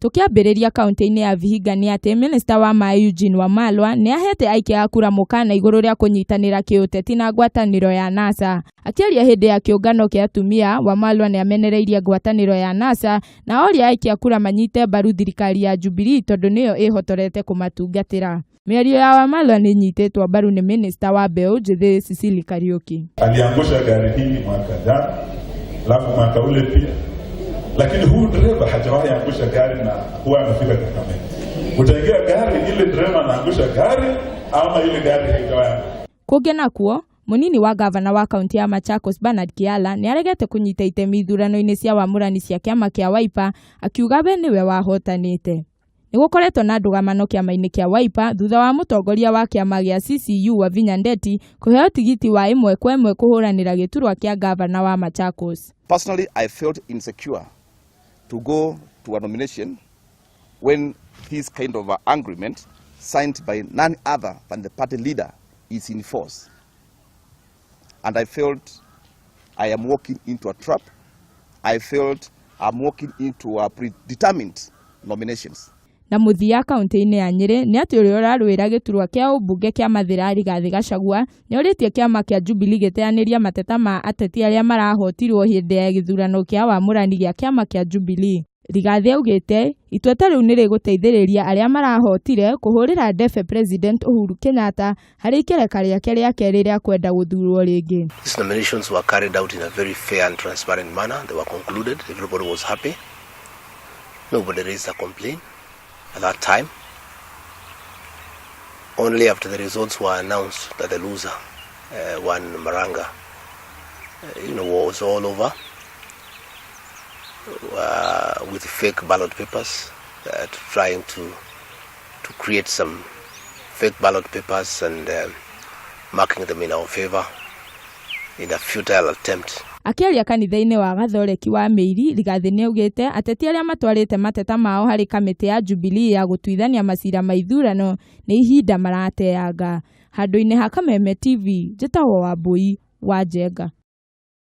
Tukiambĩrĩria kaunti-inĩ ya Vihiga nĩ atĩ Minista wa Maĩ Eugene Wamalwa nĩ ahete aikia a kura mũkana igũrũ rĩa kũnyitanĩra kĩũteti na ngwatanĩro ya NASA. Akĩaria hĩndĩ ya kĩũngano kĩa atumia, Wamalwa nĩ amenereirie ngwatanĩro ya NASA na oria aikia a kura manyite mbaru thirikari ya Jubilee tondũ nĩyo ĩhotorete kũmatungatĩra. Mĩario ya Wamalwa nĩ nyitĩtwo mbaru nĩ Minista wa Mbeũ Njĩthĩ Cecily Kariuki. Aliangusha gari hii mwaka jana, alafu mwaka ule pia. Lakini huyu dereva hajawahi angusha gari na huwa anafika Kakamega. Utaingia gari ile dereva anaangusha gari ama ile gari haijawahi. Kũngĩ nakuo, munini wa gavana wa kaunti ya Machakos Bernard Kiala nĩ aregete kũnyita itemi ithurano-inĩ cia wamũrani cia kĩama kĩa Wiper, akiuga we nĩwe wahotanĩte. Nĩ gũkoretwo na ndũgamano kĩama-inĩ kĩa Wiper thutha wa mũtongoria wa kĩama gĩa CCU Wavinya Ndeti kũheo tigiti wa 1-1 kũhũranĩra gĩturwa kĩa gavana wa Machakos. Personally, I felt insecure to go to a nomination when this kind of agreement signed by none other than the party leader is in force. And I felt I am walking into a trap. I felt I'm walking into a predetermined nominations. Na muthia kaunti-inĩ ya Nyeri nĩ atĩ ũrĩa ũrarũĩra gĩturwa kĩa ũmbunge kĩa Mathira Rigathi Gachagua nĩ orĩtie kĩama kĩa Jubilee gĩteanĩria mateta ma ateti arĩa marahotirwo hĩndĩ ya gĩthurano kĩa wamũrani gĩa kĩama kĩa Jubilee. Rigathi augĩte itweta rĩu nĩ rĩgũteithĩrĩria arĩa marahotire kũhũrĩra ndebe President Uhuru Kenyatta harĩ ikereka rĩake rĩa kerĩ rĩa kwenda gũthurwo rĩngĩ. These nominations were carried out in a very fair and transparent manner. They were concluded. Everybody was happy. Nobody raised a complaint at that time. Only after the results were announced that the loser won Maranga, was all over with fake ballot papers, trying to create some fake ballot papers and marking them in our favor in a futile attempt. Akĩaria kanitha-inĩ wa Gathoreki wa Mĩiri, Rigathi nĩ augĩte ateti arĩa matwarĩte mateta mao harĩ kamĩtĩ ya Jubilee ya gũtuithania macira ma ithurano nĩ ihinda marateanga. Handũ-inĩ ha Kameme TV, njĩtagwo Wambui wa Njenga.